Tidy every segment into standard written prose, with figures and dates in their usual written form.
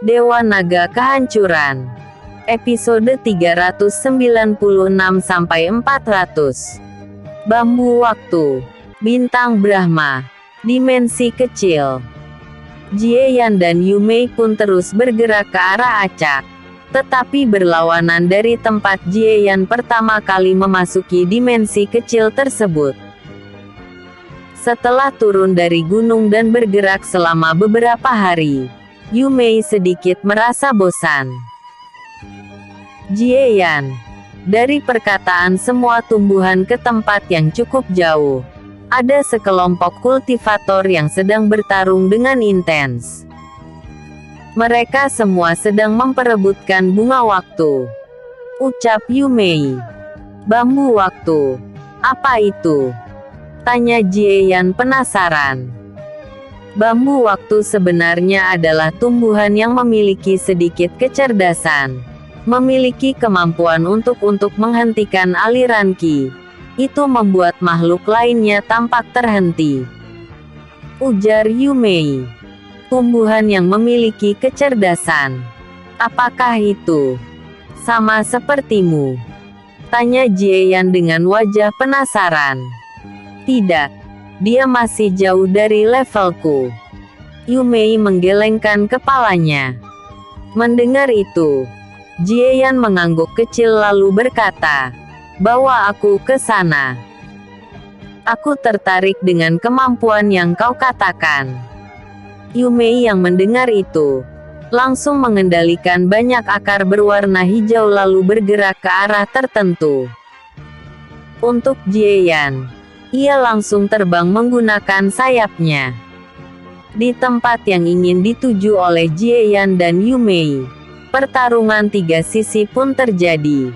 Dewa Naga Kehancuran. Episode 396-400. Bambu Waktu. Bintang Brahma. Dimensi kecil. Jie Yan dan Yu Mei pun terus bergerak ke arah acak. Tetapi berlawanan dari tempat Jie Yan pertama kali memasuki dimensi kecil tersebut. Setelah turun dari gunung dan bergerak selama beberapa hari, Yu Mei sedikit merasa bosan. Jie Yan, dari perkataan semua tumbuhan ke tempat yang cukup jauh, ada sekelompok kultivator yang sedang bertarung dengan intens. Mereka semua sedang memperebutkan bunga waktu. Ucap Yu Mei. Bambu waktu. Apa itu? Tanya Jie Yan penasaran. Bambu waktu sebenarnya adalah tumbuhan yang memiliki sedikit kecerdasan. Memiliki kemampuan untuk menghentikan aliran Qi. Itu membuat makhluk lainnya tampak terhenti. Ujar Yu Mei. Tumbuhan yang memiliki kecerdasan. Apakah itu sama sepertimu? Tanya Jie Yan dengan wajah penasaran. Tidak, dia masih jauh dari levelku. Yu Mei menggelengkan kepalanya. Mendengar itu, Jie Yan mengangguk kecil lalu berkata, "Bawa aku ke sana. Aku tertarik dengan kemampuan yang kau katakan." Yu Mei yang mendengar itu, langsung mengendalikan banyak akar berwarna hijau lalu bergerak ke arah tertentu. Untuk Jie Yan, ia langsung terbang menggunakan sayapnya. Di tempat yang ingin dituju oleh Jie Yan dan Yu Mei, pertarungan tiga sisi pun terjadi.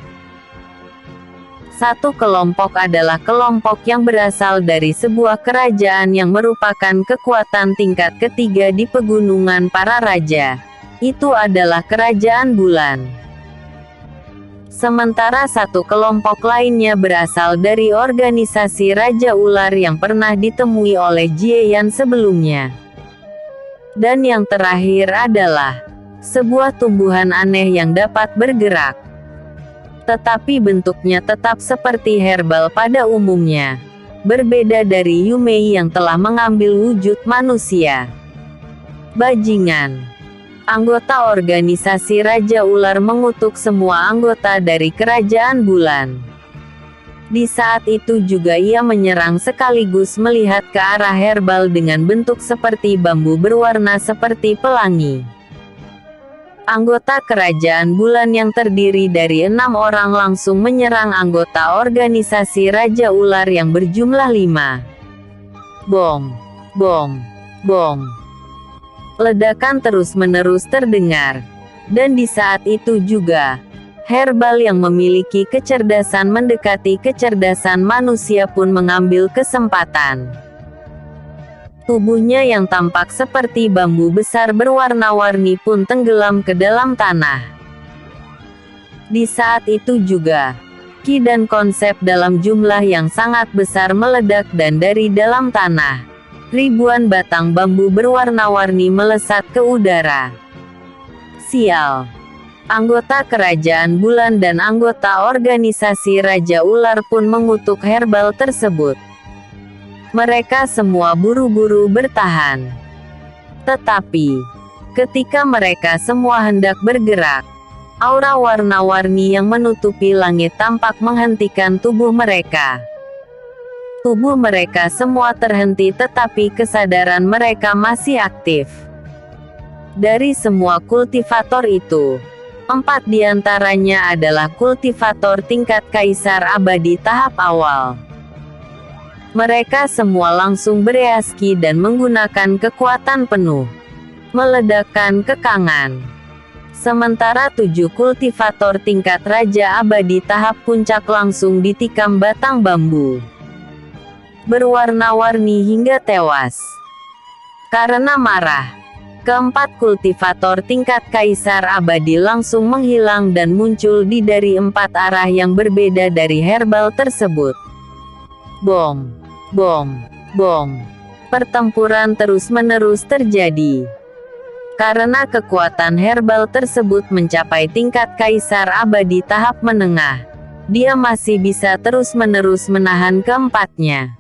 Satu kelompok adalah kelompok yang berasal dari sebuah kerajaan yang merupakan kekuatan tingkat ketiga di pegunungan para raja. Itu adalah Kerajaan Bulan. Sementara satu kelompok lainnya berasal dari organisasi Raja Ular yang pernah ditemui oleh Jie Yan sebelumnya. Dan yang terakhir adalah sebuah tumbuhan aneh yang dapat bergerak. Tetapi bentuknya tetap seperti herbal pada umumnya. Berbeda dari Yu Mei yang telah mengambil wujud manusia. Bajingan. Anggota organisasi Raja Ular mengutuk semua anggota dari Kerajaan Bulan. Di saat itu juga ia menyerang sekaligus melihat ke arah herbal dengan bentuk seperti bambu berwarna seperti pelangi. Anggota Kerajaan Bulan yang terdiri dari 6 orang langsung menyerang anggota organisasi Raja Ular yang berjumlah 5. Bom, bom, bom. Ledakan terus-menerus terdengar. Dan di saat itu juga, herbal yang memiliki kecerdasan mendekati kecerdasan manusia pun mengambil kesempatan. Tubuhnya yang tampak seperti bambu besar berwarna-warni pun tenggelam ke dalam tanah. Di saat itu juga, Qi dan konsep dalam jumlah yang sangat besar meledak dan dari dalam tanah, ribuan batang bambu berwarna-warni melesat ke udara. Sial. Anggota Kerajaan Bulan dan anggota organisasi Raja Ular pun mengutuk herbal tersebut. Mereka semua buru-buru bertahan. Tetapi, ketika mereka semua hendak bergerak, aura warna-warni yang menutupi langit tampak menghentikan tubuh mereka. Tubuh mereka semua terhenti tetapi kesadaran mereka masih aktif. Dari semua kultivator itu, 4 diantaranya adalah kultivator tingkat Kaisar Abadi tahap awal. Mereka semua langsung bereaksi dan menggunakan kekuatan penuh, meledakkan kekangan. Sementara 7 kultivator tingkat Raja Abadi tahap puncak langsung ditikam batang bambu berwarna-warni hingga tewas. Karena marah, keempat kultivator tingkat Kaisar Abadi langsung menghilang dan muncul dari 4 arah yang berbeda dari herbal tersebut. Bom, bom, bom. Pertempuran terus-menerus terjadi. Karena kekuatan herbal tersebut mencapai tingkat kaisar abadi tahap menengah, dia masih bisa terus-menerus menahan keempatnya.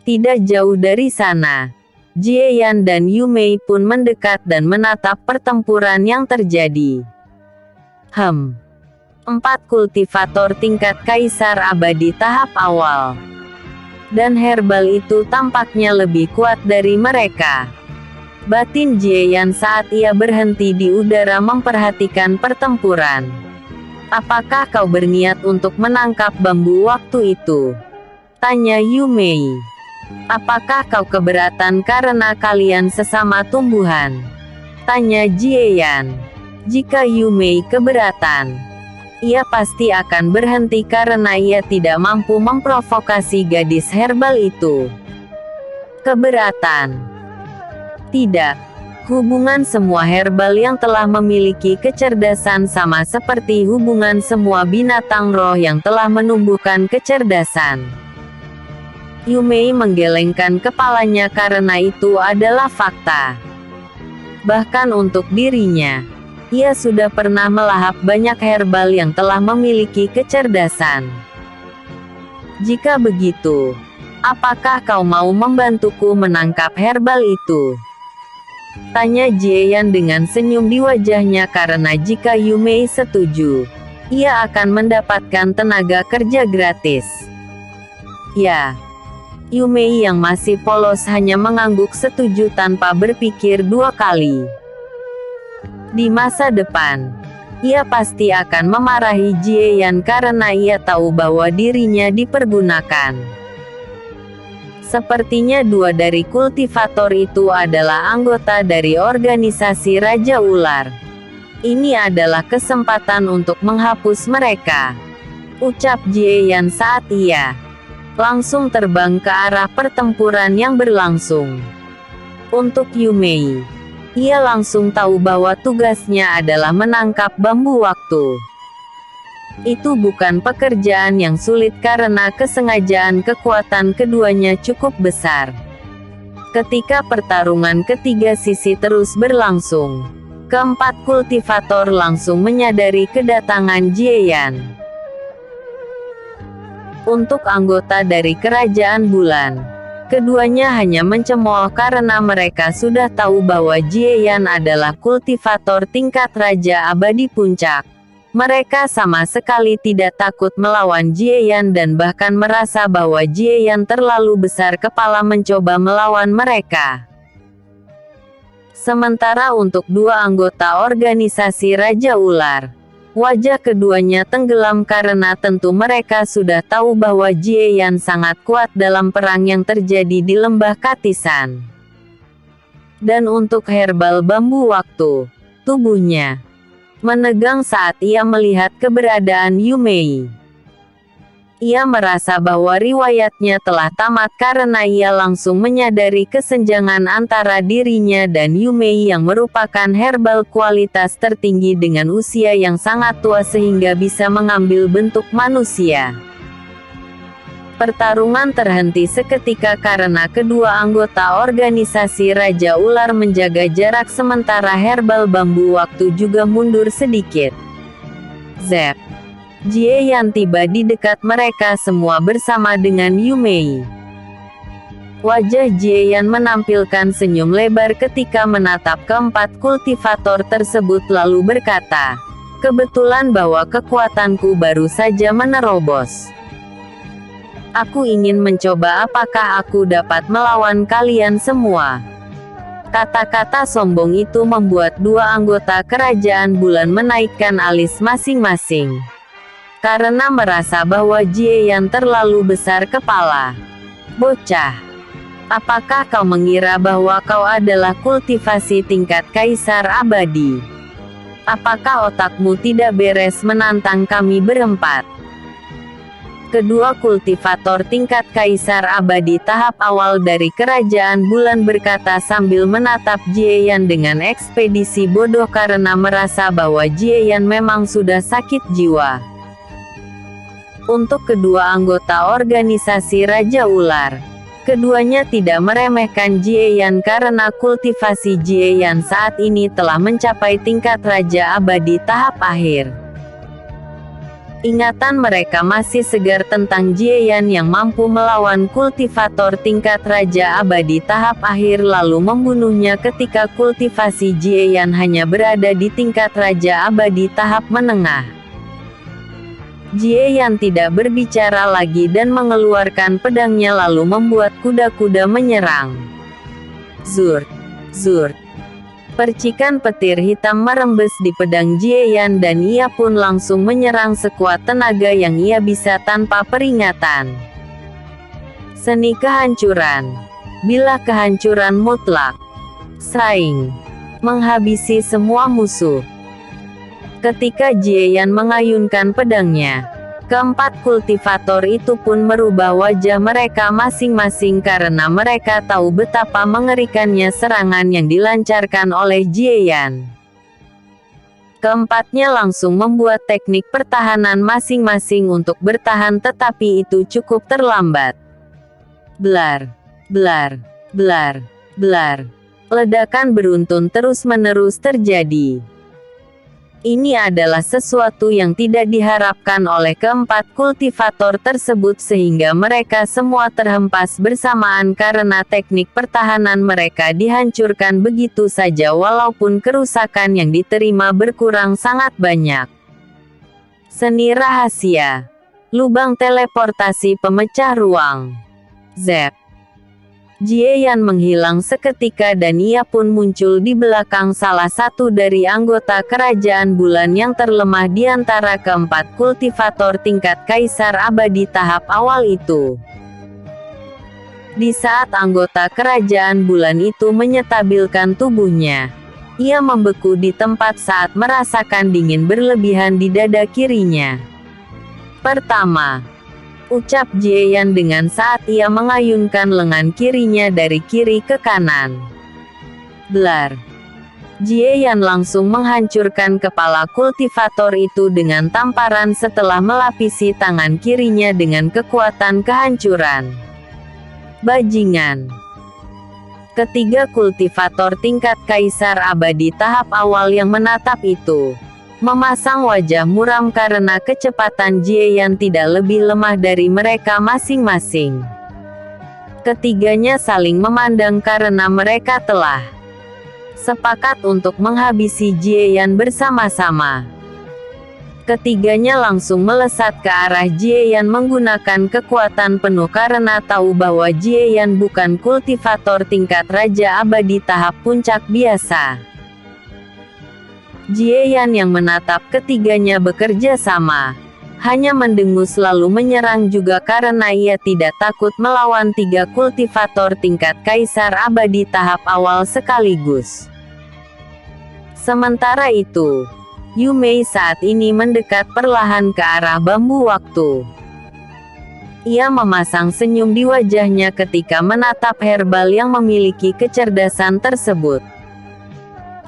Tidak jauh dari sana, Jie Yan dan Yu Mei pun mendekat dan menatap pertempuran yang terjadi. 4 kultivator tingkat kaisar abadi tahap awal. Dan herbal itu tampaknya lebih kuat dari mereka. Batin Jie Yan saat ia berhenti di udara memperhatikan pertempuran. Apakah kau berniat untuk menangkap bambu waktu itu? Tanya Yu Mei. Apakah kau keberatan karena kalian sesama tumbuhan? Tanya Jie Yan. Jika Yu Mei keberatan, ia pasti akan berhenti karena ia tidak mampu memprovokasi gadis herbal itu. Keberatan? Tidak. Hubungan semua herbal yang telah memiliki kecerdasan sama seperti hubungan semua binatang roh yang telah menumbuhkan kecerdasan. Yu Mei menggelengkan kepalanya karena itu adalah fakta. Bahkan untuk dirinya, ia sudah pernah melahap banyak herbal yang telah memiliki kecerdasan. Jika begitu, apakah kau mau membantuku menangkap herbal itu? Tanya Jie Yan dengan senyum di wajahnya karena jika Yu Mei setuju, ia akan mendapatkan tenaga kerja gratis. Ya. Yu Mei yang masih polos hanya mengangguk setuju tanpa berpikir dua kali. Di masa depan, ia pasti akan memarahi Jie Yan karena ia tahu bahwa dirinya dipergunakan. Sepertinya dua dari kultivator itu adalah anggota dari organisasi Raja Ular. Ini adalah kesempatan untuk menghapus mereka, ucap Jie Yan saat ia langsung terbang ke arah pertempuran yang berlangsung. Untuk Yu Mei, ia langsung tahu bahwa tugasnya adalah menangkap bambu waktu. Itu bukan pekerjaan yang sulit karena kesengajaan kekuatan keduanya cukup besar. Ketika pertarungan ketiga sisi terus berlangsung, keempat kultivator langsung menyadari kedatangan Jie Yan. Untuk anggota dari Kerajaan Bulan, keduanya hanya mencemooh karena mereka sudah tahu bahwa Jie Yan adalah kultivator tingkat Raja Abadi Puncak. Mereka sama sekali tidak takut melawan Jie Yan dan bahkan merasa bahwa Jie Yan terlalu besar kepala mencoba melawan mereka. Sementara untuk dua anggota organisasi Raja Ular, wajah keduanya tenggelam karena tentu mereka sudah tahu bahwa Jie Yan sangat kuat dalam perang yang terjadi di Lembah Katisan. Dan untuk herbal bambu waktu, tubuhnya menegang saat ia melihat keberadaan Yu Mei. Ia merasa bahwa riwayatnya telah tamat karena ia langsung menyadari kesenjangan antara dirinya dan Yu Mei yang merupakan herbal kualitas tertinggi dengan usia yang sangat tua sehingga bisa mengambil bentuk manusia. Pertarungan terhenti seketika karena kedua anggota organisasi Raja Ular menjaga jarak sementara herbal bambu waktu juga mundur sedikit. Zep. Jie Yan tiba di dekat mereka semua bersama dengan Yu Mei. Wajah Jie Yan menampilkan senyum lebar ketika menatap keempat kultivator tersebut lalu berkata, "Kebetulan bahwa kekuatanku baru saja menerobos. Aku ingin mencoba apakah aku dapat melawan kalian semua." Kata-kata sombong itu membuat dua anggota Kerajaan Bulan menaikkan alis masing-masing. Karena merasa bahwa Jie Yan terlalu besar kepala. "Bocah, apakah kau mengira bahwa kau adalah kultivasi tingkat Kaisar Abadi? Apakah otakmu tidak beres menantang kami berempat?" Kedua kultivator tingkat Kaisar Abadi tahap awal dari Kerajaan Bulan berkata sambil menatap Jie Yan dengan ekspedisi bodoh karena merasa bahwa Jie Yan memang sudah sakit jiwa. Untuk kedua anggota organisasi Raja Ular, Keduanya tidak meremehkan Jieyan karena kultivasi Jieyan saat ini telah mencapai tingkat Raja Abadi tahap akhir. Ingatan mereka masih segar tentang Jieyan yang mampu melawan kultivator tingkat Raja Abadi tahap akhir lalu membunuhnya ketika kultivasi Jieyan hanya berada di tingkat Raja Abadi tahap menengah. Jieyan tidak berbicara lagi dan mengeluarkan pedangnya lalu membuat kuda-kuda menyerang. Zurt, zurt. Percikan petir hitam merembes di pedang Jieyan dan ia pun langsung menyerang sekuat tenaga yang ia bisa tanpa peringatan. Seni kehancuran. Bila kehancuran mutlak. Saing. Menghabisi semua musuh. Ketika Jieyan mengayunkan pedangnya, keempat kultivator itu pun merubah wajah mereka masing-masing karena mereka tahu betapa mengerikannya serangan yang dilancarkan oleh Jieyan. Keempatnya langsung membuat teknik pertahanan masing-masing untuk bertahan tetapi itu cukup terlambat. Blar, blar, blar, blar. Ledakan beruntun terus-menerus terjadi. Ini adalah sesuatu yang tidak diharapkan oleh keempat kultivator tersebut sehingga mereka semua terhempas bersamaan karena teknik pertahanan mereka dihancurkan begitu saja walaupun kerusakan yang diterima berkurang sangat banyak. Seni rahasia. Lubang teleportasi pemecah ruang. Zep. Jieyan menghilang seketika dan ia pun muncul di belakang salah satu dari anggota kerajaan bulan yang terlemah di antara keempat kultivator tingkat Kaisar Abadi tahap awal itu. Di saat anggota kerajaan bulan itu menyetabilkan tubuhnya, ia membeku di tempat saat merasakan dingin berlebihan di dada kirinya. Pertama, ucap Jieyan dengan saat ia mengayunkan lengan kirinya dari kiri ke kanan. Blar. Jieyan langsung menghancurkan kepala kultivator itu dengan tamparan setelah melapisi tangan kirinya dengan kekuatan kehancuran. Bajingan. Ketiga kultivator tingkat Kaisar Abadi tahap awal yang menatap itu memasang wajah muram karena kecepatan Jieyan tidak lebih lemah dari mereka masing-masing. Ketiganya saling memandang karena mereka telah sepakat untuk menghabisi Jieyan bersama-sama. Ketiganya langsung melesat ke arah Jieyan menggunakan kekuatan penuh karena tahu bahwa Jieyan bukan kultivator tingkat Raja Abadi tahap puncak biasa. Jieyan yang menatap ketiganya bekerja sama, hanya mendengus lalu menyerang juga karena ia tidak takut melawan tiga kultivator tingkat Kaisar Abadi tahap awal sekaligus. Sementara itu, Yu Mei saat ini mendekat perlahan ke arah bambu waktu. Ia memasang senyum di wajahnya ketika menatap herbal yang memiliki kecerdasan tersebut.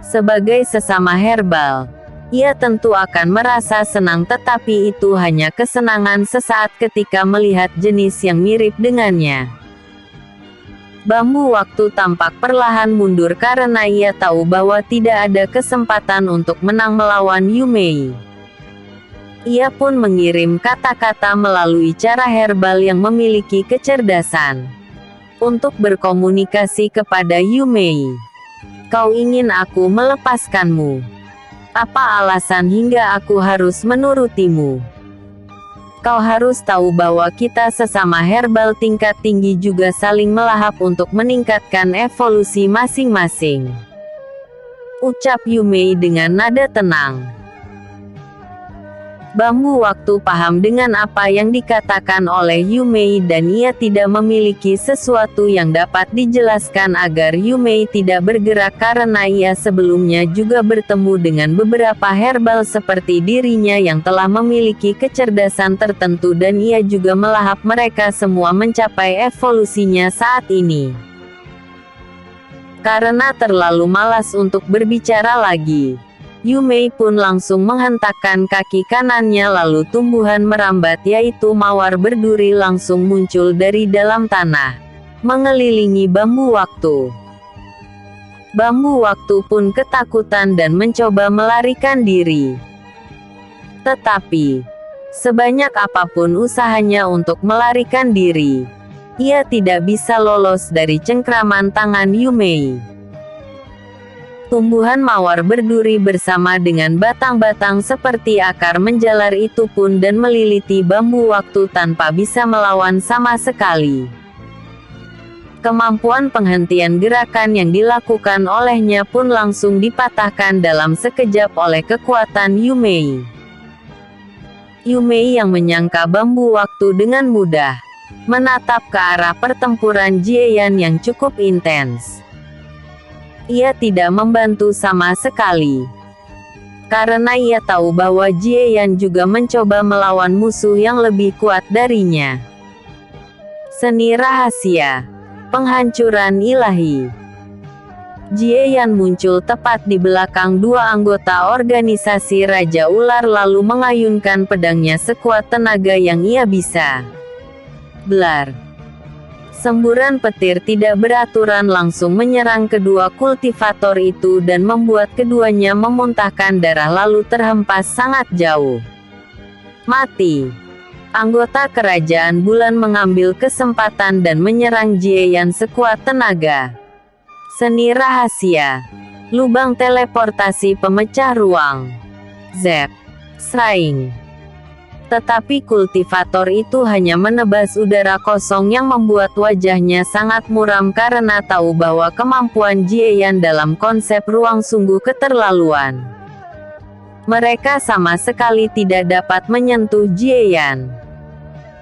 Sebagai sesama herbal, ia tentu akan merasa senang tetapi itu hanya kesenangan sesaat ketika melihat jenis yang mirip dengannya. Bambu waktu tampak perlahan mundur karena ia tahu bahwa tidak ada kesempatan untuk menang melawan Yu Mei. Ia pun mengirim kata-kata melalui cara herbal yang memiliki kecerdasan untuk berkomunikasi kepada Yu Mei. Kau ingin aku melepaskanmu? Apa alasan hingga aku harus menurutimu? Kau harus tahu bahwa kita sesama herbal tingkat tinggi juga saling melahap untuk meningkatkan evolusi masing-masing. Ucap Yu Mei dengan nada tenang. Bambu waktu paham dengan apa yang dikatakan oleh Yu Mei dan ia tidak memiliki sesuatu yang dapat dijelaskan agar Yu Mei tidak bergerak karena ia sebelumnya juga bertemu dengan beberapa herbal seperti dirinya yang telah memiliki kecerdasan tertentu dan ia juga melahap mereka semua mencapai evolusinya saat ini. Karena terlalu malas untuk berbicara lagi, Yu Mei pun langsung menghentakkan kaki kanannya lalu tumbuhan merambat yaitu mawar berduri langsung muncul dari dalam tanah. mengelilingi bambu waktu. Bambu waktu pun ketakutan dan mencoba melarikan diri. Tetapi, sebanyak apapun usahanya untuk melarikan diri, ia tidak bisa lolos dari cengkraman tangan Yumei. Tumbuhan mawar berduri bersama dengan batang-batang seperti akar menjalar itu pun dan meliliti bambu waktu tanpa bisa melawan sama sekali. Kemampuan penghentian gerakan yang dilakukan olehnya pun langsung dipatahkan dalam sekejap oleh kekuatan Yumei. Yumei yang menyangka bambu waktu dengan mudah, menatap ke arah pertempuran Jieyan yang cukup intens. Ia tidak membantu sama sekali. Karena ia tahu bahwa Jieyan juga mencoba melawan musuh yang lebih kuat darinya. Seni rahasia. Penghancuran ilahi. Jieyan muncul tepat di belakang dua anggota organisasi Raja Ular lalu mengayunkan pedangnya sekuat tenaga yang ia bisa. Blar. Semburan petir tidak beraturan langsung menyerang kedua kultivator itu dan membuat keduanya memuntahkan darah lalu terhempas sangat jauh. Mati. Anggota kerajaan bulan mengambil kesempatan dan menyerang Jieyan sekuat tenaga. Seni rahasia. Lubang teleportasi pemecah ruang. Zep. Sraing. Tetapi kultivator itu hanya menebas udara kosong yang membuat wajahnya sangat muram karena tahu bahwa kemampuan Jieyan dalam konsep ruang sungguh keterlaluan. Mereka sama sekali tidak dapat menyentuh Jieyan.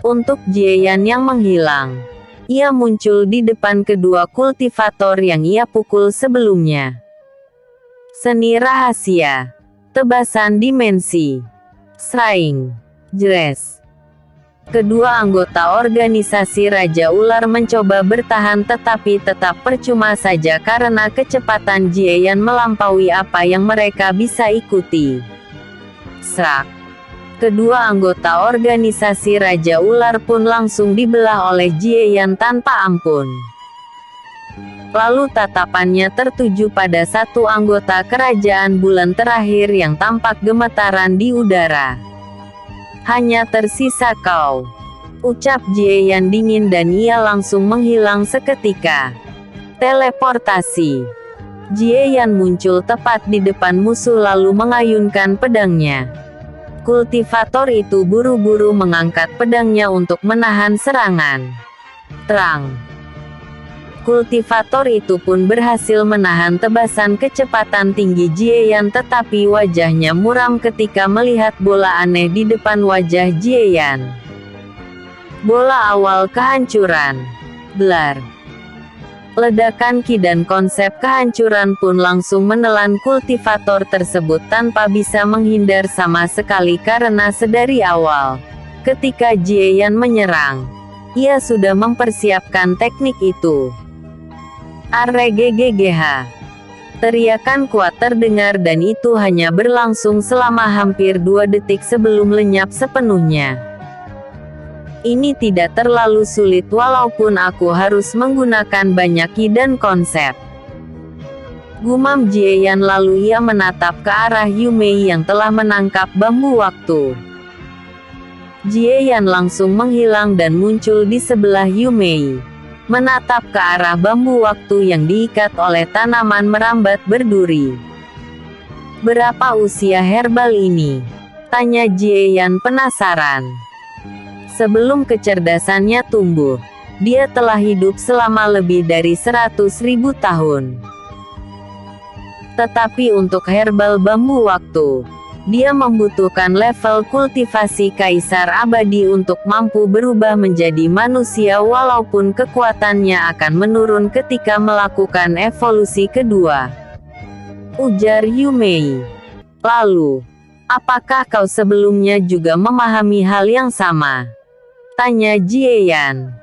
Untuk Jieyan yang menghilang, ia muncul di depan kedua kultivator yang ia pukul sebelumnya. Seni rahasia. Tebasan dimensi. Sraing. Jres. Kedua anggota organisasi Raja Ular mencoba bertahan tetapi tetap percuma saja karena kecepatan Jieyan melampaui apa yang mereka bisa ikuti. Srak. Kedua anggota organisasi Raja Ular pun langsung dibelah oleh Jieyan tanpa ampun. Lalu tatapannya tertuju pada satu anggota kerajaan bulan terakhir yang tampak gemetaran di udara. Hanya tersisa kau, ucap Jieyan dingin dan ia langsung menghilang seketika. Teleportasi. Jieyan muncul tepat di depan musuh lalu mengayunkan pedangnya. Kultivator itu buru-buru mengangkat pedangnya untuk menahan serangan. Terang. Kultivator itu pun berhasil menahan tebasan kecepatan tinggi Jieyan tetapi wajahnya muram ketika melihat bola aneh di depan wajah Jieyan. Bola awal kehancuran. Blar. Ledakan ki dan konsep kehancuran pun langsung menelan kultivator tersebut tanpa bisa menghindar sama sekali karena sedari awal, ketika Jieyan menyerang, ia sudah mempersiapkan teknik itu. Arreggggh. Teriakan kuat terdengar dan itu hanya berlangsung selama hampir 2 detik sebelum lenyap sepenuhnya. Ini tidak terlalu sulit walaupun aku harus menggunakan banyak ki dan konsep. Gumam Jieyan lalu ia menatap ke arah Yumei yang telah menangkap bambu waktu. Jieyan langsung menghilang dan muncul di sebelah Yumei. Menatap ke arah bambu waktu yang diikat oleh tanaman merambat berduri. Berapa usia herbal ini? Tanya Jieyan penasaran. Sebelum kecerdasannya tumbuh, dia telah hidup selama lebih dari 100.000 tahun. Tetapi untuk herbal bambu waktu, dia membutuhkan level kultivasi kaisar abadi untuk mampu berubah menjadi manusia walaupun kekuatannya akan menurun ketika melakukan evolusi kedua. Ujar Yumei. Lalu, apakah kau sebelumnya juga memahami hal yang sama? Tanya Jieyan.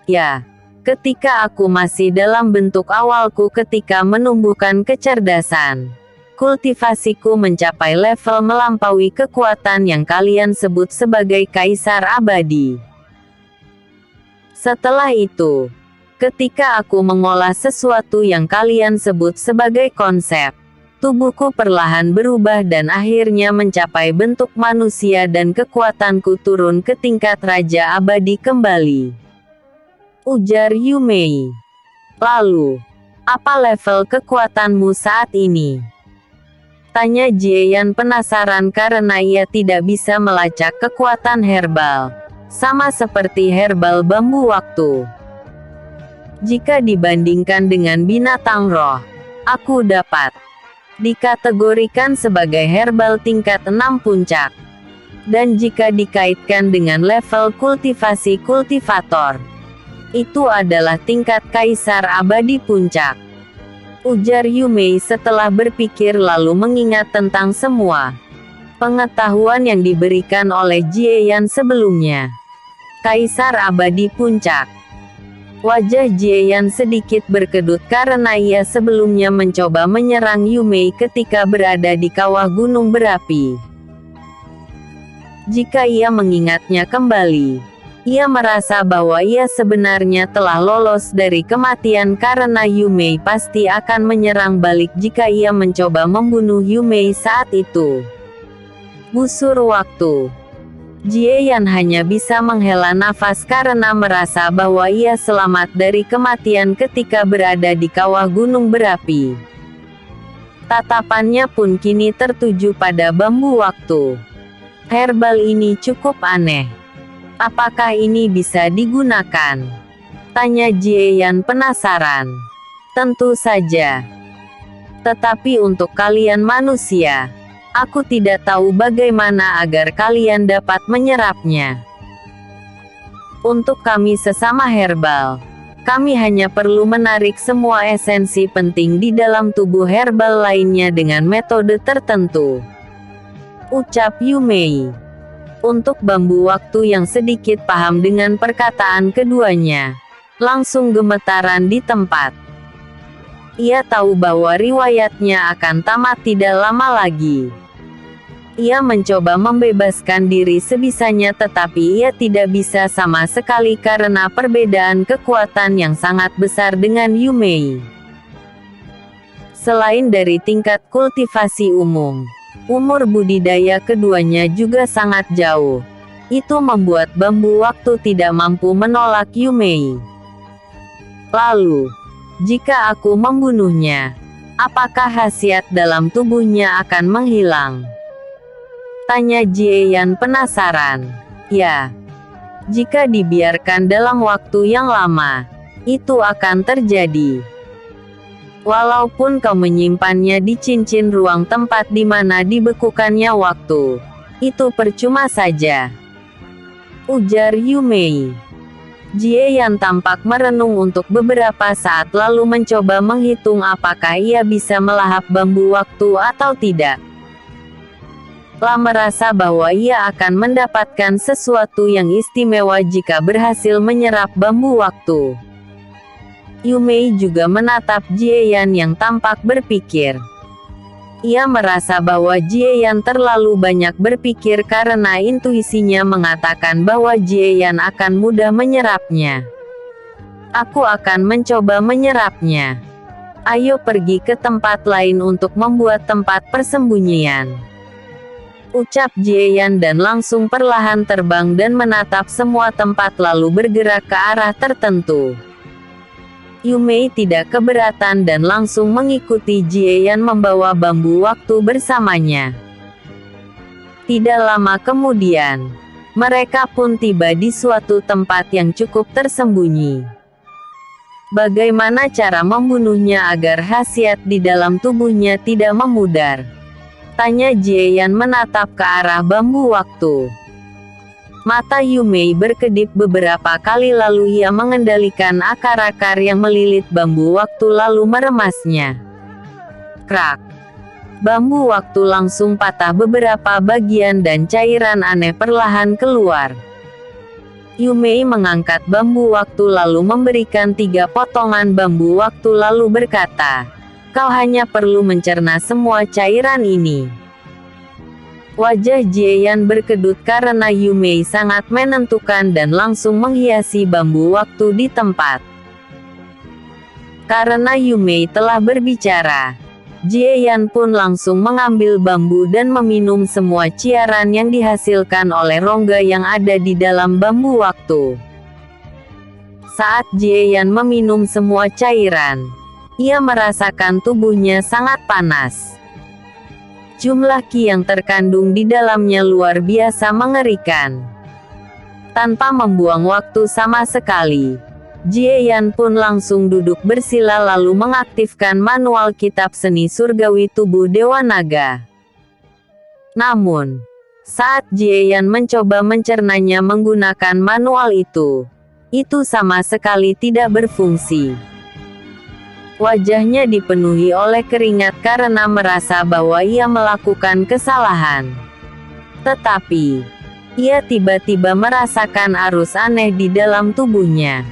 Ya, ketika aku masih dalam bentuk awalku ketika menumbuhkan kecerdasan. Kultivasiku mencapai level melampaui kekuatan yang kalian sebut sebagai kaisar abadi. Setelah itu, Ketika aku mengolah sesuatu yang kalian sebut sebagai konsep, tubuhku perlahan berubah dan akhirnya mencapai bentuk manusia dan kekuatanku turun ke tingkat Raja Abadi kembali. Ujar Yu Mei. Lalu, apa level kekuatanmu saat ini? Tanya Jie Yan penasaran karena ia tidak bisa melacak kekuatan herbal, sama seperti herbal bambu waktu. Jika dibandingkan dengan binatang roh, aku dapat dikategorikan sebagai herbal tingkat 6 puncak. Dan jika dikaitkan dengan level kultivasi kultivator, itu adalah tingkat kaisar abadi puncak. Ujar Yu Mei setelah berpikir lalu mengingat tentang semua pengetahuan yang diberikan oleh Jie Yan sebelumnya. Kaisar abadi puncak. Wajah Jie Yan sedikit berkedut karena ia sebelumnya mencoba menyerang Yu Mei ketika berada di kawah gunung berapi. Jika ia mengingatnya kembali, ia merasa bahwa ia sebenarnya telah lolos dari kematian karena Yu Mei pasti akan menyerang balik jika ia mencoba membunuh Yu Mei saat itu. Busur waktu. Jie Yan hanya bisa menghela nafas karena merasa bahwa ia selamat dari kematian ketika berada di kawah gunung berapi. Tatapannya pun kini tertuju pada bambu waktu. Herbal ini cukup aneh. Apakah ini bisa digunakan? Tanya Jie Yan penasaran. Tentu saja. Tetapi untuk kalian manusia, aku tidak tahu bagaimana agar kalian dapat menyerapnya. Untuk kami sesama herbal, kami hanya perlu menarik semua esensi penting di dalam tubuh herbal lainnya dengan metode tertentu. Ucap Yu Mei. Untuk bambu waktu yang sedikit paham dengan perkataan keduanya, langsung gemetaran di tempat. Ia tahu bahwa riwayatnya akan tamat tidak lama lagi. Ia mencoba membebaskan diri sebisanya tetapi ia tidak bisa sama sekali karena perbedaan kekuatan yang sangat besar dengan Yu Mei. Selain dari tingkat kultivasi umum, umur budidaya keduanya juga sangat jauh. Itu membuat bambu waktu tidak mampu menolak Yu Mei. Lalu, jika aku membunuhnya, apakah khasiat dalam tubuhnya akan menghilang? Tanya Jie Yan penasaran. Ya, jika dibiarkan dalam waktu yang lama, itu akan terjadi. Walaupun kau menyimpannya di cincin ruang tempat di mana dibekukannya waktu, itu percuma saja. Ujar Yu Mei. Jie Yan tampak merenung untuk beberapa saat lalu mencoba menghitung apakah ia bisa melahap bambu waktu atau tidak. Telah merasa bahwa ia akan mendapatkan sesuatu yang istimewa jika berhasil menyerap bambu waktu. Yu Mei juga menatap Jie Yan yang tampak berpikir. Ia merasa bahwa Jie Yan terlalu banyak berpikir karena intuisinya mengatakan bahwa Jie Yan akan mudah menyerapnya. Aku akan mencoba menyerapnya. Ayo pergi ke tempat lain untuk membuat tempat persembunyian. Ucap Jie Yan dan langsung perlahan terbang dan menatap semua tempat lalu bergerak ke arah tertentu. Yu Mei tidak keberatan dan langsung mengikuti Jie Yan membawa bambu waktu bersamanya. Tidak lama kemudian, mereka pun tiba di suatu tempat yang cukup tersembunyi. Bagaimana cara membunuhnya agar khasiat di dalam tubuhnya tidak memudar? Tanya Jie Yan menatap ke arah bambu waktu. Mata Yu Mei berkedip beberapa kali lalu ia mengendalikan akar-akar yang melilit bambu waktu lalu meremasnya. Krak. Bambu waktu langsung patah beberapa bagian dan cairan aneh perlahan keluar. Yu Mei mengangkat bambu waktu lalu memberikan 3 potongan bambu waktu lalu berkata, "Kau hanya perlu mencerna semua cairan ini." Wajah Jie Yan berkedut karena Yu Mei sangat menentukan dan langsung menghiasi bambu waktu di tempat. Karena Yumei telah berbicara, Jieyan pun langsung mengambil bambu dan meminum semua ciaran yang dihasilkan oleh rongga yang ada di dalam bambu waktu. Saat Jieyan meminum semua cairan, ia merasakan tubuhnya sangat panas. Jumlah Qi yang terkandung di dalamnya luar biasa mengerikan. Tanpa membuang waktu sama sekali, Jieyan pun langsung duduk bersila lalu mengaktifkan manual kitab seni surgawi tubuh Dewa Naga. Namun, saat Jieyan mencoba mencernanya menggunakan manual itu sama sekali tidak berfungsi. Wajahnya dipenuhi oleh keringat karena merasa bahwa ia melakukan kesalahan. Tetapi, ia tiba-tiba merasakan arus aneh di dalam tubuhnya.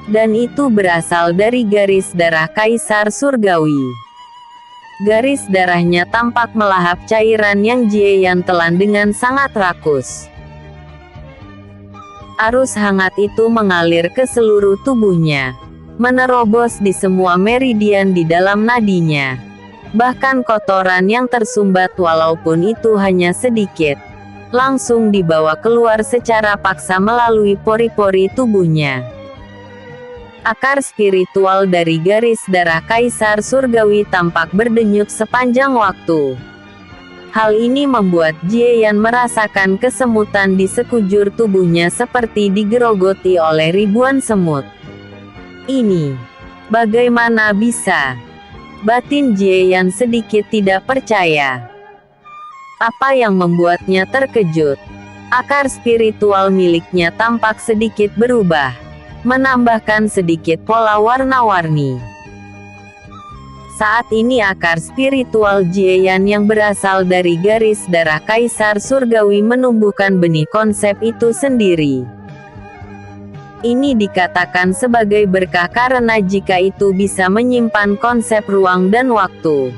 Dan itu berasal dari garis darah Kaisar Surgawi. Garis darahnya tampak melahap cairan yang Jieyan telan dengan sangat rakus. Arus hangat itu mengalir ke seluruh tubuhnya, menerobos di semua meridian di dalam nadinya. Bahkan kotoran yang tersumbat walaupun itu hanya sedikit, langsung dibawa keluar secara paksa melalui pori-pori tubuhnya. Akar spiritual dari garis darah Kaisar Surgawi tampak berdenyut sepanjang waktu. Hal ini membuat Jieyan merasakan kesemutan di sekujur tubuhnya seperti digerogoti oleh ribuan semut. Ini, bagaimana bisa? Batin Jieyan sedikit tidak percaya. Apa yang membuatnya terkejut? Akar spiritual miliknya tampak sedikit berubah, menambahkan sedikit pola warna-warni. Saat ini akar spiritual Jieyan yang berasal dari garis darah Kaisar Surgawi menumbuhkan benih konsep itu sendiri. Ini dikatakan sebagai berkah karena jika itu bisa menyimpan konsep ruang dan waktu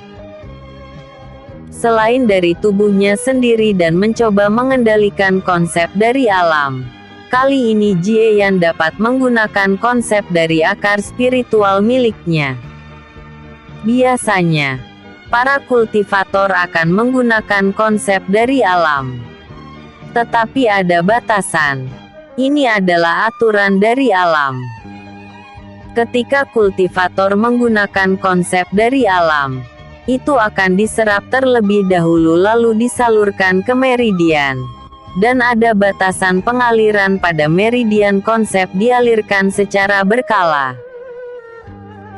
selain dari tubuhnya sendiri dan mencoba mengendalikan konsep dari alam. Kali ini Jieyan dapat menggunakan konsep dari akar spiritual miliknya. Biasanya, para kultivator akan menggunakan konsep dari alam. Tetapi ada batasan. Ini adalah aturan dari alam. Ketika kultivator menggunakan konsep dari alam, itu akan diserap terlebih dahulu lalu disalurkan ke meridian. Dan ada batasan pengaliran pada meridian konsep dialirkan secara berkala.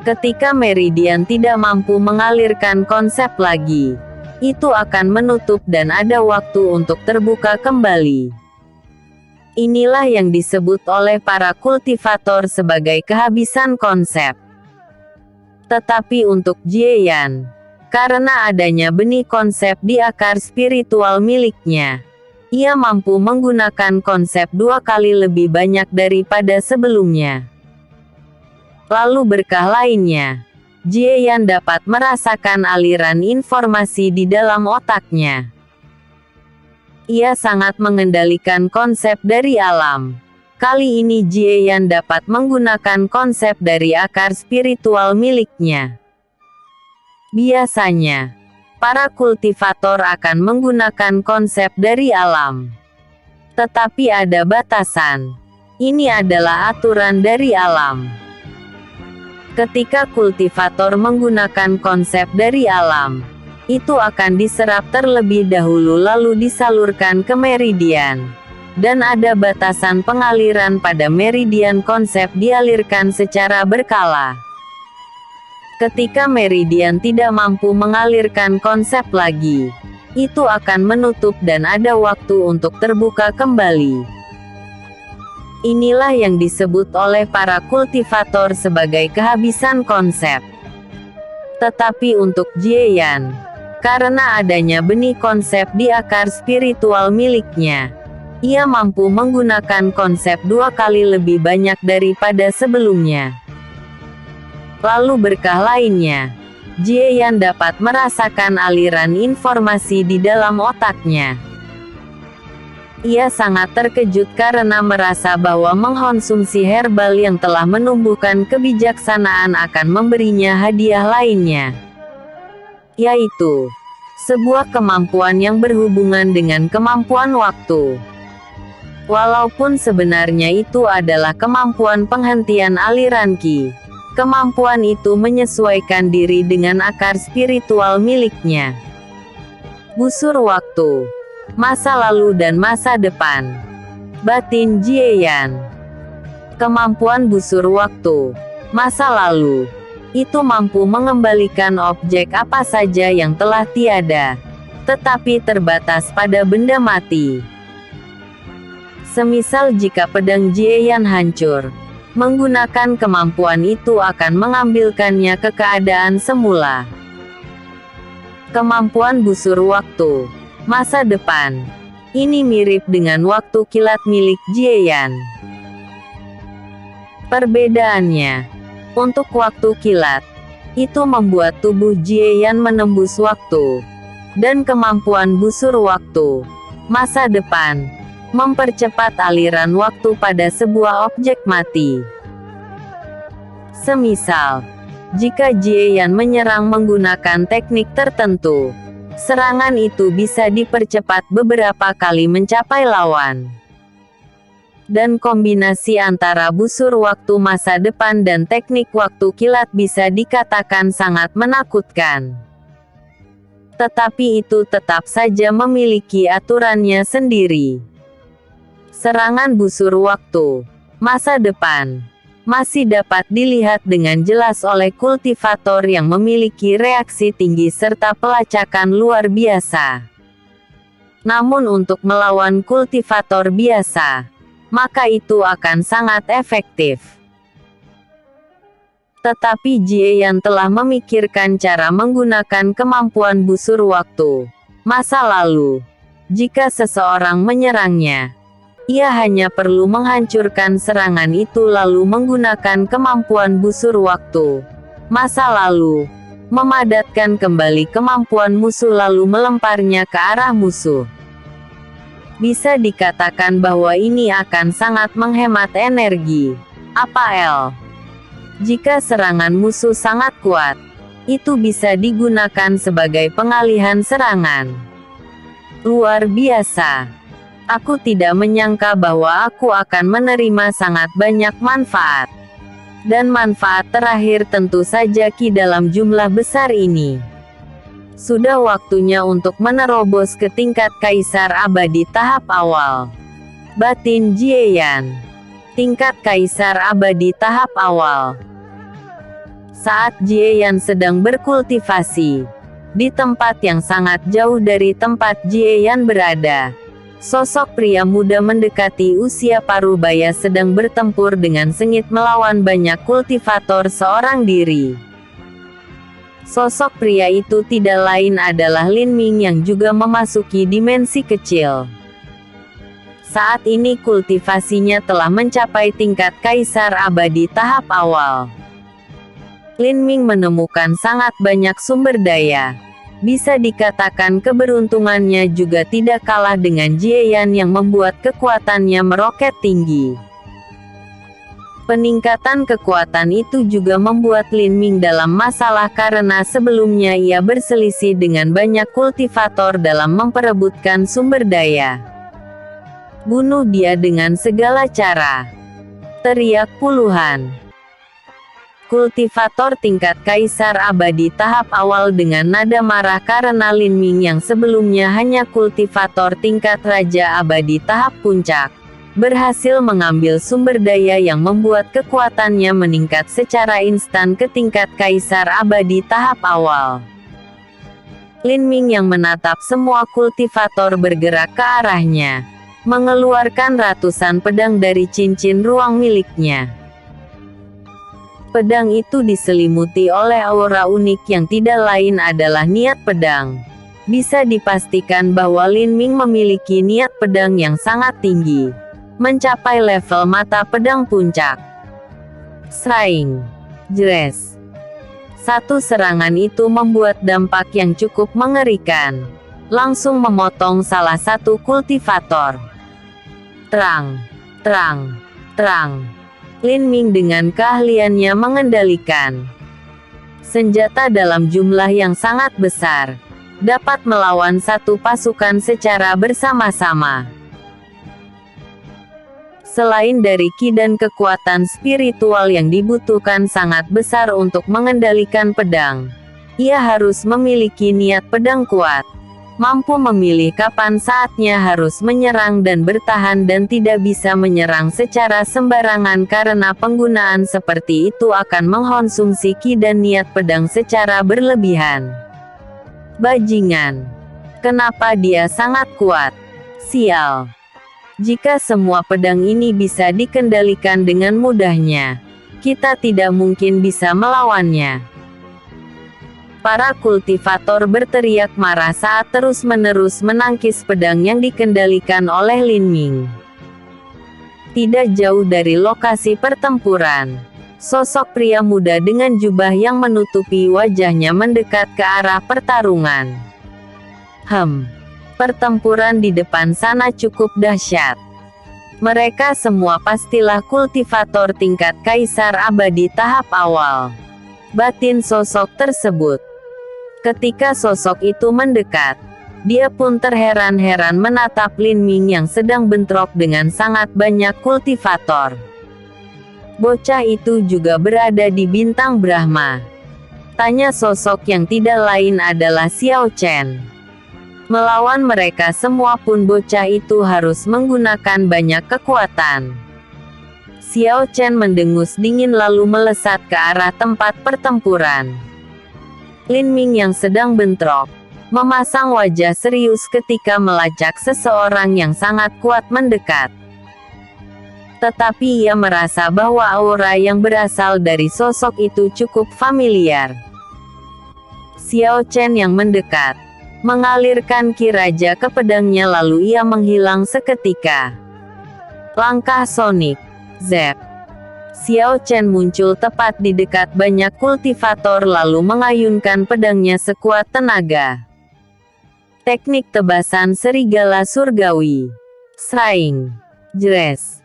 Ketika meridian tidak mampu mengalirkan konsep lagi, itu akan menutup dan ada waktu untuk terbuka kembali. Inilah yang disebut oleh para kultivator sebagai kehabisan konsep. Tetapi untuk Jieyan, karena adanya benih konsep di akar spiritual miliknya, ia mampu menggunakan konsep 2 kali lebih banyak daripada sebelumnya. Lalu berkah lainnya, Jieyan dapat merasakan aliran informasi di dalam otaknya. Ia sangat mengendalikan konsep dari alam. Kali ini Jieyan dapat menggunakan konsep dari akar spiritual miliknya. Biasanya, para kultivator akan menggunakan konsep dari alam. Tetapi ada batasan. Ini adalah aturan dari alam. Ketika kultivator menggunakan konsep dari alam, itu akan diserap terlebih dahulu lalu disalurkan ke meridian. Dan ada batasan pengaliran pada meridian konsep dialirkan secara berkala. Ketika meridian tidak mampu mengalirkan konsep lagi, itu akan menutup dan ada waktu untuk terbuka kembali. Inilah yang disebut oleh para kultivator sebagai kehabisan konsep. Tetapi untuk Jieyan, karena adanya benih konsep di akar spiritual miliknya, ia mampu menggunakan konsep 2 kali lebih banyak daripada sebelumnya. Lalu berkah lainnya, Jieyan dapat merasakan aliran informasi di dalam otaknya. Ia sangat terkejut karena merasa bahwa mengkonsumsi herbal yang telah menumbuhkan kebijaksanaan akan memberinya hadiah lainnya, yaitu sebuah kemampuan yang berhubungan dengan kemampuan waktu. Walaupun sebenarnya itu adalah kemampuan penghentian aliran ki, kemampuan itu menyesuaikan diri dengan akar spiritual miliknya. Busur waktu, masa lalu dan masa depan. Batin Jieyan. Kemampuan busur waktu, masa lalu, itu mampu mengembalikan objek apa saja yang telah tiada, tetapi terbatas pada benda mati. Semisal jika pedang Jieyan hancur, menggunakan kemampuan itu akan mengambilkannya ke keadaan semula. Kemampuan busur waktu, masa depan. Ini mirip dengan waktu kilat milik Jieyan. Perbedaannya, untuk waktu kilat, itu membuat tubuh Jieyan menembus waktu. Dan kemampuan busur waktu, masa depan, mempercepat aliran waktu pada sebuah objek mati. Semisal, jika Jieyan menyerang menggunakan teknik tertentu, serangan itu bisa dipercepat beberapa kali mencapai lawan. Dan kombinasi antara busur waktu masa depan dan teknik waktu kilat bisa dikatakan sangat menakutkan. Tetapi itu tetap saja memiliki aturannya sendiri. Serangan busur waktu, masa depan, masih dapat dilihat dengan jelas oleh kultivator yang memiliki reaksi tinggi serta pelacakan luar biasa. Namun untuk melawan kultivator biasa, maka itu akan sangat efektif. Tetapi Jieyan telah memikirkan cara menggunakan kemampuan busur waktu, masa lalu. Jika seseorang menyerangnya, ia hanya perlu menghancurkan serangan itu lalu menggunakan kemampuan busur waktu, masa lalu, memadatkan kembali kemampuan musuh lalu melemparnya ke arah musuh. Bisa dikatakan bahwa ini akan sangat menghemat energi. Apa L? Jika serangan musuh sangat kuat, itu bisa digunakan sebagai pengalihan serangan. Luar biasa. Aku tidak menyangka bahwa aku akan menerima sangat banyak manfaat. Dan manfaat terakhir tentu saja ki dalam jumlah besar ini. Sudah waktunya untuk menerobos ke tingkat kaisar abadi tahap awal. Batin Jieyan. Tingkat kaisar abadi tahap awal. Saat Jieyan sedang berkultivasi, di tempat yang sangat jauh dari tempat Jieyan berada, sosok pria muda mendekati usia parubaya sedang bertempur dengan sengit melawan banyak kultivator seorang diri. Sosok pria itu tidak lain adalah Lin Ming yang juga memasuki dimensi kecil. Saat ini kultivasinya telah mencapai tingkat kaisar abadi tahap awal. Lin Ming menemukan sangat banyak sumber daya. Bisa dikatakan keberuntungannya juga tidak kalah dengan Jieyan yang membuat kekuatannya meroket tinggi. Peningkatan kekuatan itu juga membuat Lin Ming dalam masalah karena sebelumnya ia berselisih dengan banyak kultivator dalam memperebutkan sumber daya. Bunuh dia dengan segala cara, teriak puluhan kultivator tingkat kaisar abadi tahap awal dengan nada marah karena Lin Ming yang sebelumnya hanya kultivator tingkat raja abadi tahap puncak, berhasil mengambil sumber daya yang membuat kekuatannya meningkat secara instan ke tingkat kaisar abadi tahap awal. Lin Ming yang menatap semua kultivator bergerak ke arahnya, mengeluarkan ratusan pedang dari cincin ruang miliknya. Pedang itu diselimuti oleh aura unik yang tidak lain adalah niat pedang. Bisa dipastikan bahwa Lin Ming memiliki niat pedang yang sangat tinggi, mencapai level mata pedang puncak. Sraing, jres. Satu serangan itu membuat dampak yang cukup mengerikan, langsung memotong salah satu kultivator. Terang, terang, terang. Lin Ming dengan keahliannya mengendalikan senjata dalam jumlah yang sangat besar, dapat melawan satu pasukan secara bersama-sama. Selain dari ki dan kekuatan spiritual yang dibutuhkan sangat besar untuk mengendalikan pedang, ia harus memiliki niat pedang kuat, mampu memilih kapan saatnya harus menyerang dan bertahan dan tidak bisa menyerang secara sembarangan karena penggunaan seperti itu akan mengkonsumsi ki dan niat pedang secara berlebihan. Bajingan. Kenapa dia sangat kuat? Sial. Jika semua pedang ini bisa dikendalikan dengan mudahnya, kita tidak mungkin bisa melawannya. Para kultivator berteriak marah saat terus-menerus menangkis pedang yang dikendalikan oleh Lin Ming. Tidak jauh dari lokasi pertempuran, sosok pria muda dengan jubah yang menutupi wajahnya mendekat ke arah pertarungan. Pertempuran di depan sana cukup dahsyat. Mereka semua pastilah kultivator tingkat kaisar abadi tahap awal. Batin sosok tersebut. Ketika sosok itu mendekat, dia pun terheran-heran menatap Lin Ming yang sedang bentrok dengan sangat banyak kultivator. Bocah itu juga berada di bintang Brahma. Tanya sosok yang tidak lain adalah Xiao Chen. Melawan mereka semua pun bocah itu harus menggunakan banyak kekuatan. Xiao Chen mendengus dingin lalu melesat ke arah tempat pertempuran. Lin Ming yang sedang bentrok, memasang wajah serius ketika melacak seseorang yang sangat kuat mendekat. Tetapi ia merasa bahwa aura yang berasal dari sosok itu cukup familiar. Xiao Chen yang mendekat, mengalirkan ki raja ke pedangnya lalu ia menghilang seketika. Langkah sonik. Zep. Xiao Chen muncul tepat di dekat banyak kultivator lalu mengayunkan pedangnya sekuat tenaga. Teknik tebasan serigala surgawi. Sraing. Jres.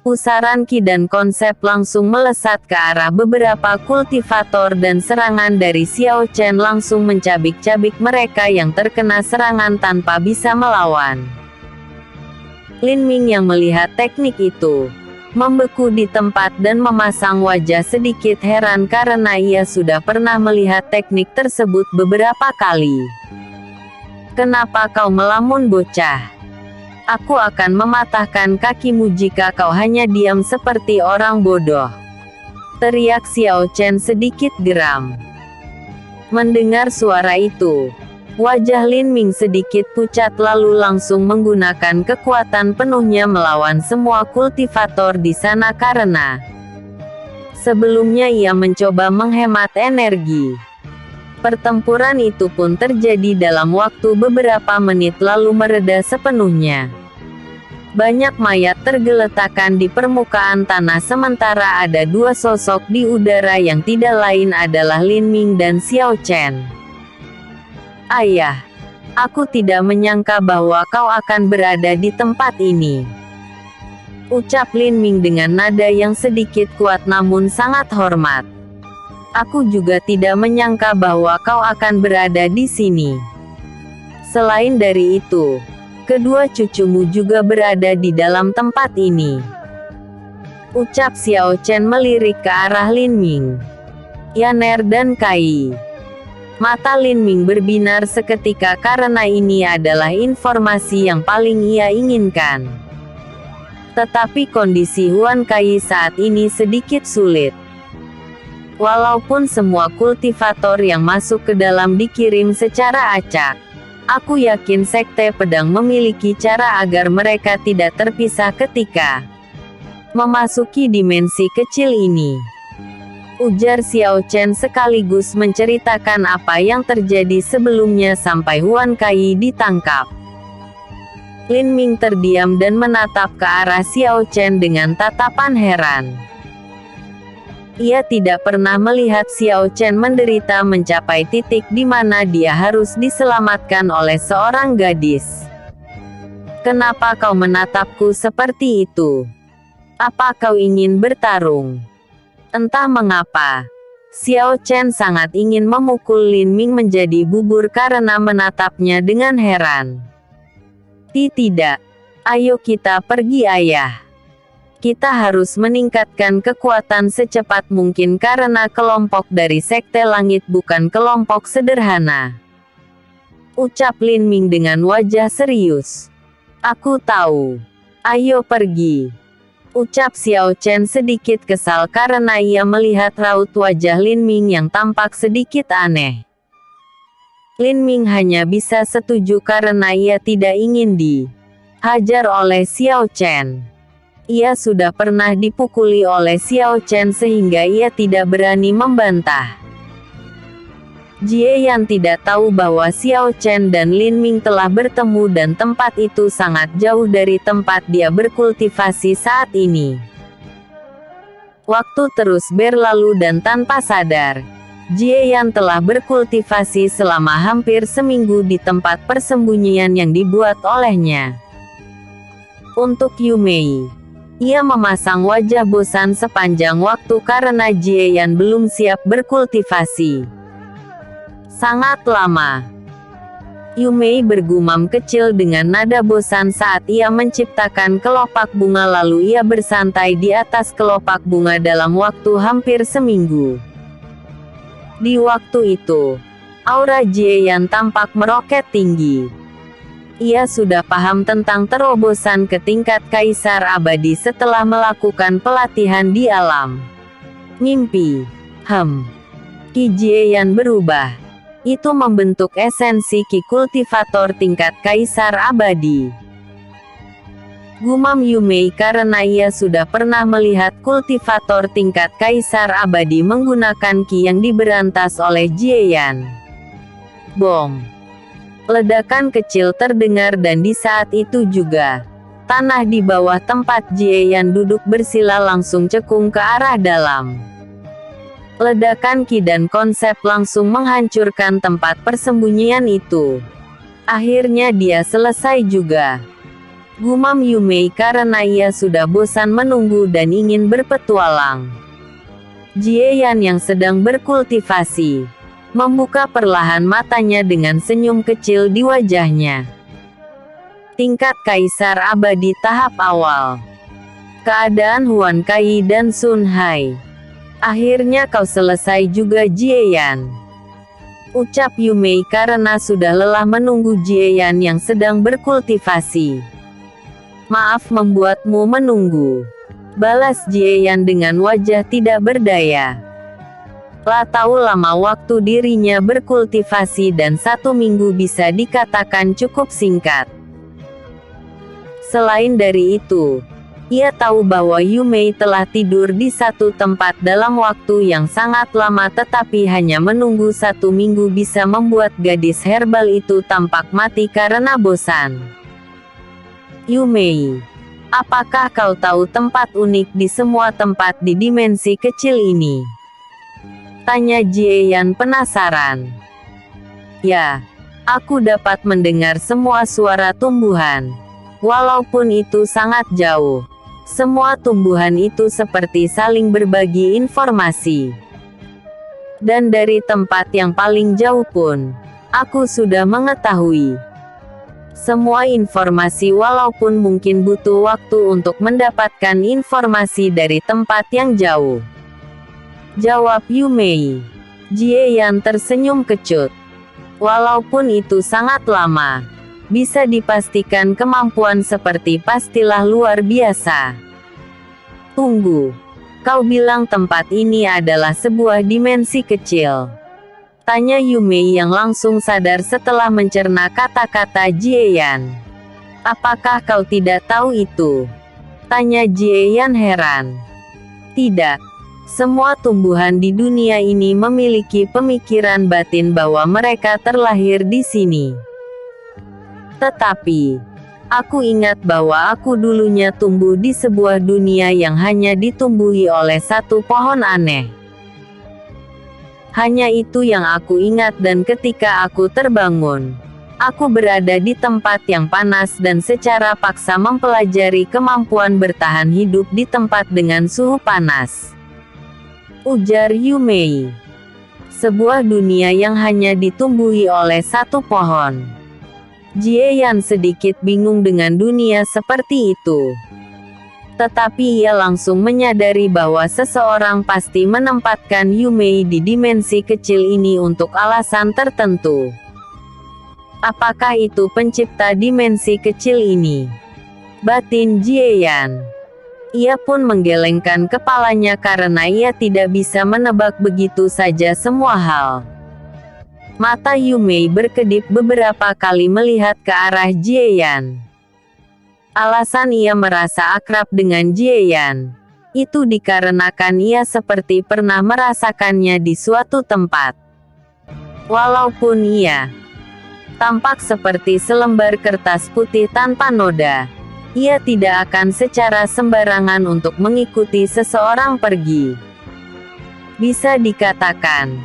Pusaran ki dan konsep langsung melesat ke arah beberapa kultivator dan serangan dari Xiao Chen langsung mencabik-cabik mereka yang terkena serangan tanpa bisa melawan. Lin Ming yang melihat teknik itu, membeku di tempat dan memasang wajah sedikit heran karena ia sudah pernah melihat teknik tersebut beberapa kali. Kenapa kau melamun bocah? Aku akan mematahkan kakimu jika kau hanya diam seperti orang bodoh. Teriak Xiao Chen sedikit geram. Mendengar suara itu, wajah Lin Ming sedikit pucat lalu langsung menggunakan kekuatan penuhnya melawan semua kultivator di sana karena sebelumnya ia mencoba menghemat energi. Pertempuran itu pun terjadi dalam waktu beberapa menit lalu mereda sepenuhnya. Banyak mayat tergeletakkan di permukaan tanah sementara ada dua sosok di udara yang tidak lain adalah Lin Ming dan Xiao Chen. Ayah, aku tidak menyangka bahwa kau akan berada di tempat ini. Ucap Lin Ming dengan nada yang sedikit kuat namun sangat hormat. Aku juga tidak menyangka bahwa kau akan berada di sini. Selain dari itu, kedua cucumu juga berada di dalam tempat ini. Ucap Xiao Chen melirik ke arah Lin Ming, Yaner dan Kai. Mata Lin Ming berbinar seketika karena ini adalah informasi yang paling ia inginkan. Tetapi kondisi Huan Kai saat ini sedikit sulit. Walaupun semua kultivator yang masuk ke dalam dikirim secara acak, aku yakin Sekte Pedang memiliki cara agar mereka tidak terpisah ketika memasuki dimensi kecil ini. Ujar Xiao Chen sekaligus menceritakan apa yang terjadi sebelumnya sampai Huan Kai ditangkap. Lin Ming terdiam dan menatap ke arah Xiao Chen dengan tatapan heran. Ia tidak pernah melihat Xiao Chen menderita mencapai titik di mana dia harus diselamatkan oleh seorang gadis. Kenapa kau menatapku seperti itu? Apa kau ingin bertarung? Entah mengapa, Xiao Chen sangat ingin memukul Lin Ming menjadi bubur karena menatapnya dengan heran. Tidak. Ayo kita pergi ayah. Kita harus meningkatkan kekuatan secepat mungkin karena kelompok dari Sekte Langit bukan kelompok sederhana. Ucap Lin Ming dengan wajah serius. Aku tahu. Ayo pergi. Ucap Xiao Chen sedikit kesal karena ia melihat raut wajah Lin Ming yang tampak sedikit aneh. Lin Ming hanya bisa setuju karena ia tidak ingin dihajar oleh Xiao Chen. Ia sudah pernah dipukuli oleh Xiao Chen sehingga ia tidak berani membantah. Jie Yan tidak tahu bahwa Xiao Chen dan Lin Ming telah bertemu dan tempat itu sangat jauh dari tempat dia berkultivasi saat ini. Waktu terus berlalu dan tanpa sadar, Jie Yan telah berkultivasi selama hampir seminggu di tempat persembunyian yang dibuat olehnya. Untuk Yu Mei, ia memasang wajah bosan sepanjang waktu karena Jie Yan belum siap berkultivasi. Sangat lama. Yu Mei bergumam kecil dengan nada bosan saat ia menciptakan kelopak bunga lalu ia bersantai di atas kelopak bunga dalam waktu hampir seminggu. Di waktu itu, aura Jie Yan tampak meroket tinggi. Ia sudah paham tentang terobosan ke tingkat Kaisar Abadi setelah melakukan pelatihan di alam mimpi. Ki Jie Yan berubah. Itu membentuk esensi Ki kultivator tingkat Kaisar Abadi. Gumam Yu Mei karena ia sudah pernah melihat kultivator tingkat Kaisar Abadi menggunakan Ki yang diberantas oleh Jie Yan. Bom! Ledakan kecil terdengar dan di saat itu juga, tanah di bawah tempat Jie Yan duduk bersila langsung cekung ke arah dalam. Ledakan Ki dan konsep langsung menghancurkan tempat persembunyian itu. Akhirnya dia selesai juga. Gumam Yu Mei karena ia sudah bosan menunggu dan ingin berpetualang. Jie Yan yang sedang berkultivasi, membuka perlahan matanya dengan senyum kecil di wajahnya. Tingkat Kaisar Abadi tahap awal. Keadaan Huan Kai dan Sun Hai. Akhirnya kau selesai juga Jie Yan. Ucap Yu Mei karena sudah lelah menunggu Jie Yan yang sedang berkultivasi. Maaf membuatmu menunggu. Balas Jie Yan dengan wajah tidak berdaya. Lah tahu lama waktu dirinya berkultivasi dan 1 minggu bisa dikatakan cukup singkat. Selain dari itu, ia tahu bahwa Yu Mei telah tidur di satu tempat dalam waktu yang sangat lama tetapi hanya menunggu 1 minggu bisa membuat gadis herbal itu tampak mati karena bosan. Yu Mei, apakah kau tahu tempat unik di semua tempat di dimensi kecil ini? Tanya Jie Yan penasaran. Ya, aku dapat mendengar semua suara tumbuhan. Walaupun itu sangat jauh. Semua tumbuhan itu seperti saling berbagi informasi. Dan dari tempat yang paling jauh pun, aku sudah mengetahui semua informasi walaupun mungkin butuh waktu untuk mendapatkan informasi dari tempat yang jauh. Jawab Yu Mei. Jie Yan tersenyum kecut. Walaupun itu sangat lama, bisa dipastikan kemampuan seperti pastilah luar biasa. Tunggu, kau bilang tempat ini adalah sebuah dimensi kecil? Tanya Yu Mei yang langsung sadar setelah mencerna kata-kata Jie Yan. Apakah kau tidak tahu itu? Tanya Jie Yan heran. Tidak. Semua tumbuhan di dunia ini memiliki pemikiran batin bahwa mereka terlahir di sini. Tetapi, aku ingat bahwa aku dulunya tumbuh di sebuah dunia yang hanya ditumbuhi oleh satu pohon aneh. Hanya itu yang aku ingat dan ketika aku terbangun, Aku berada di tempat yang panas dan secara paksa mempelajari kemampuan bertahan hidup di tempat dengan suhu panas. Ujar Yu Mei. Sebuah dunia yang hanya ditumbuhi oleh satu pohon. Jie Yan sedikit bingung dengan dunia seperti itu. Tetapi ia langsung menyadari bahwa seseorang pasti menempatkan Yu Mei di dimensi kecil ini untuk alasan tertentu. Apakah itu pencipta dimensi kecil ini? Batin Jie Yan. Ia pun menggelengkan kepalanya karena ia tidak bisa menebak begitu saja semua hal. Mata Yu Mei berkedip beberapa kali melihat ke arah Jie Yan. Alasan ia merasa akrab dengan Jie Yan itu dikarenakan ia seperti pernah merasakannya di suatu tempat. Walaupun ia tampak seperti selembar kertas putih tanpa noda, ia tidak akan secara sembarangan untuk mengikuti seseorang pergi. Bisa dikatakan,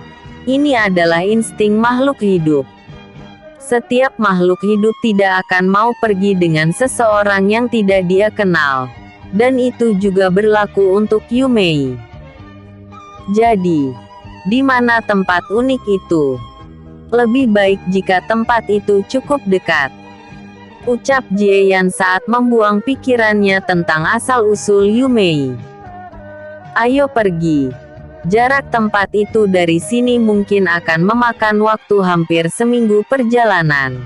ini adalah insting makhluk hidup. Setiap makhluk hidup tidak akan mau pergi dengan seseorang yang tidak dia kenal. Dan itu juga berlaku untuk Yu Mei. Jadi, di mana tempat unik itu? Lebih baik jika tempat itu cukup dekat. Ucap Jie Yan saat membuang pikirannya tentang asal-usul Yu Mei. Ayo pergi. Jarak tempat itu dari sini mungkin akan memakan waktu hampir seminggu perjalanan.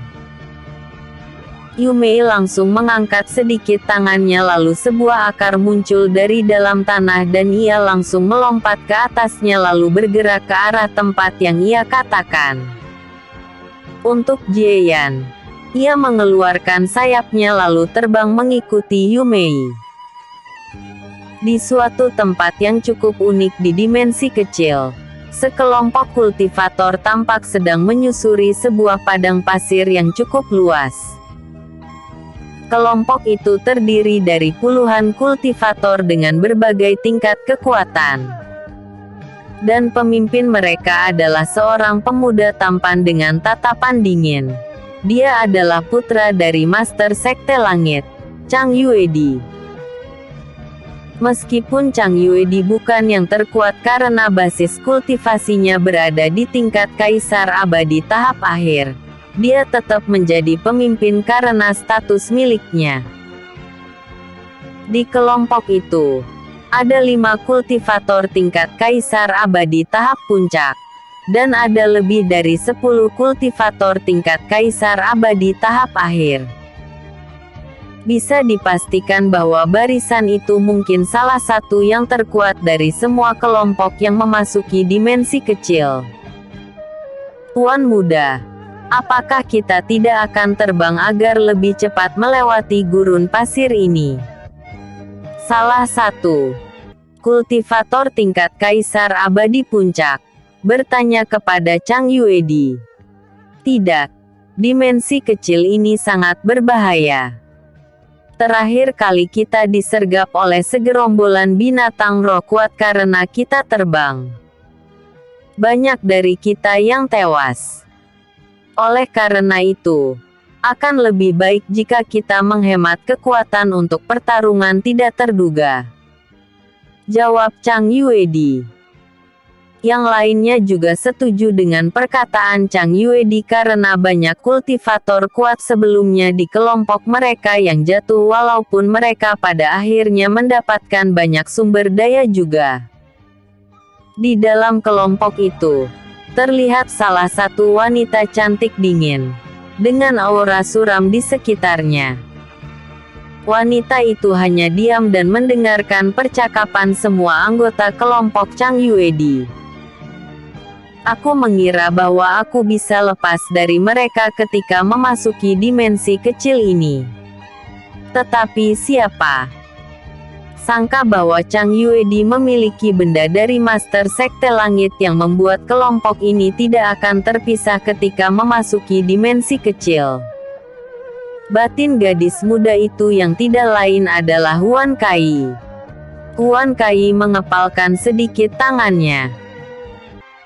Yu Mei langsung mengangkat sedikit tangannya lalu sebuah akar muncul dari dalam tanah dan ia langsung melompat ke atasnya lalu bergerak ke arah tempat yang ia katakan. Untuk Jie Yan, ia mengeluarkan sayapnya lalu terbang mengikuti Yu Mei. Di suatu tempat yang cukup unik di dimensi kecil, sekelompok kultivator tampak sedang menyusuri sebuah padang pasir yang cukup luas. Kelompok itu terdiri dari puluhan kultivator dengan berbagai tingkat kekuatan. Dan pemimpin mereka adalah seorang pemuda tampan dengan tatapan dingin. Dia adalah putra dari Master Sekte Langit, Chang Yuedi. Meskipun Chang Yuedi bukan yang terkuat karena basis kultivasinya berada di tingkat Kaisar Abadi tahap akhir, dia tetap menjadi pemimpin karena status miliknya. Di kelompok itu, ada 5 kultivator tingkat Kaisar Abadi tahap puncak, dan ada lebih dari 10 kultivator tingkat Kaisar Abadi tahap akhir. Bisa dipastikan bahwa barisan itu mungkin salah satu yang terkuat dari semua kelompok yang memasuki dimensi kecil. Tuan muda, apakah kita tidak akan terbang agar lebih cepat melewati gurun pasir ini? Salah satu kultivator tingkat Kaisar Abadi Puncak bertanya kepada Chang Yuedi. Tidak, dimensi kecil ini sangat berbahaya. Terakhir kali kita disergap oleh segerombolan binatang roh kuat karena kita terbang. Banyak dari kita yang tewas. Oleh karena itu, akan lebih baik jika kita menghemat kekuatan untuk pertarungan tidak terduga. Jawab Chang Yuedi. Yang lainnya juga setuju dengan perkataan Chang Yuedi karena banyak kultivator kuat sebelumnya di kelompok mereka yang jatuh walaupun mereka pada akhirnya mendapatkan banyak sumber daya juga. Di dalam kelompok itu, terlihat salah satu wanita cantik dingin, dengan aura suram di sekitarnya. Wanita itu hanya diam dan mendengarkan percakapan semua anggota kelompok Chang Yuedi. Aku mengira bahwa aku bisa lepas dari mereka ketika memasuki dimensi kecil ini. Tetapi siapa sangka bahwa Chang Yuedi memiliki benda dari Master Sekte Langit yang membuat kelompok ini tidak akan terpisah ketika memasuki dimensi kecil. Batin gadis muda itu yang tidak lain adalah Huan Kai. Huan Kai mengepalkan sedikit tangannya.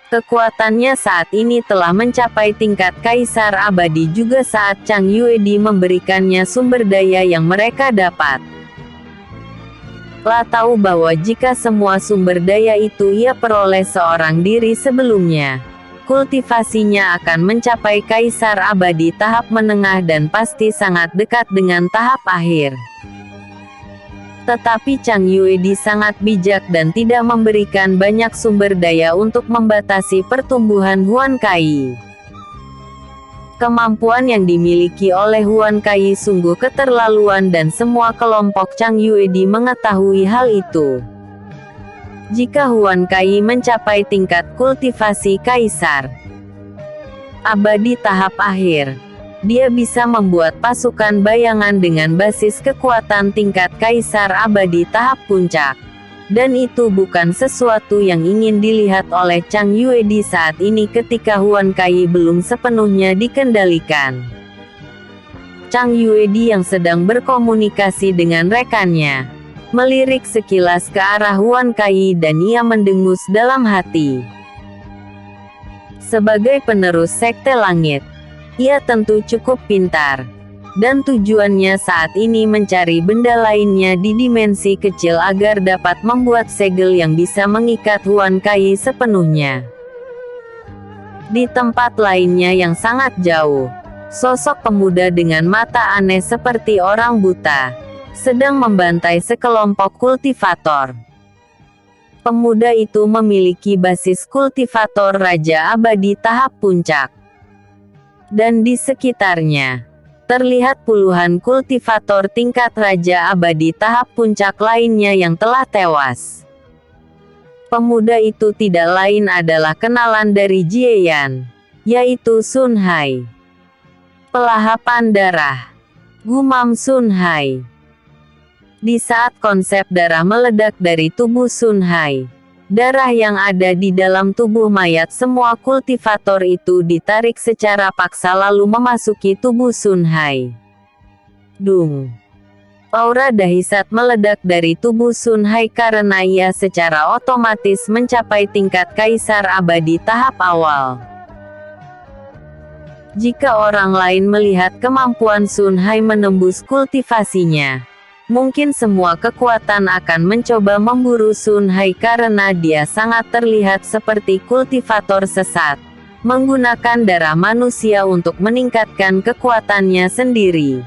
Kekuatannya saat ini telah mencapai tingkat kaisar abadi juga saat Chang Yuedi memberikannya sumber daya yang mereka dapat. La tahu bahwa jika semua sumber daya itu ia peroleh seorang diri sebelumnya, kultivasinya akan mencapai kaisar abadi tahap menengah dan pasti sangat dekat dengan tahap akhir. Tetapi Chang Yuedi sangat bijak dan tidak memberikan banyak sumber daya untuk membatasi pertumbuhan Huan Kai. Kemampuan yang dimiliki oleh Huan Kai sungguh keterlaluan dan semua kelompok Chang Yuedi mengetahui hal itu. Jika Huan Kai mencapai tingkat kultivasi kaisar abadi tahap akhir, dia bisa membuat pasukan bayangan dengan basis kekuatan tingkat kaisar abadi tahap puncak. Dan itu bukan sesuatu yang ingin dilihat oleh Chang Yuedi saat ini ketika Huan Kai belum sepenuhnya dikendalikan. Chang Yuedi yang sedang berkomunikasi dengan rekannya, melirik sekilas ke arah Huan Kai dan ia mendengus dalam hati. Sebagai penerus Sekte Langit, ia tentu cukup pintar, dan tujuannya saat ini mencari benda lainnya di dimensi kecil agar dapat membuat segel yang bisa mengikat Huan Kai sepenuhnya. Di tempat lainnya yang sangat jauh, sosok pemuda dengan mata aneh seperti orang buta, sedang membantai sekelompok kultivator. Pemuda itu memiliki basis kultivator Raja Abadi tahap puncak. Dan di sekitarnya, terlihat puluhan kultivator tingkat Raja Abadi tahap puncak lainnya yang telah tewas. Pemuda itu tidak lain adalah kenalan dari Jie Yan, yaitu Sun Hai. Pelahapan darah. Gumam Sun Hai. Di saat konsep darah meledak dari tubuh Sun Hai, darah yang ada di dalam tubuh mayat semua kultivator itu ditarik secara paksa lalu memasuki tubuh Sun Hai. Dung. Aura dahsyat meledak dari tubuh Sun Hai karena ia secara otomatis mencapai tingkat kaisar abadi tahap awal. Jika orang lain melihat kemampuan Sun Hai menembus kultivasinya, mungkin semua kekuatan akan mencoba memburu Sun Hai karena dia sangat terlihat seperti kultivator sesat, menggunakan darah manusia untuk meningkatkan kekuatannya sendiri.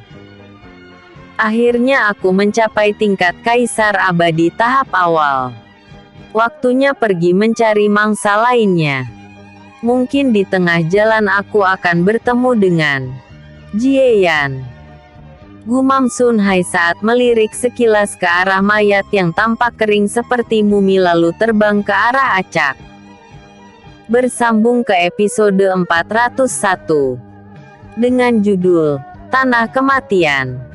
Akhirnya aku mencapai tingkat kaisar abadi tahap awal. Waktunya pergi mencari mangsa lainnya. Mungkin di tengah jalan aku akan bertemu dengan Jie Yan. Gumam Sun Hai saat melirik sekilas ke arah mayat yang tampak kering seperti mumi lalu terbang ke arah acak. Bersambung ke episode 401 dengan judul Tanah Kematian.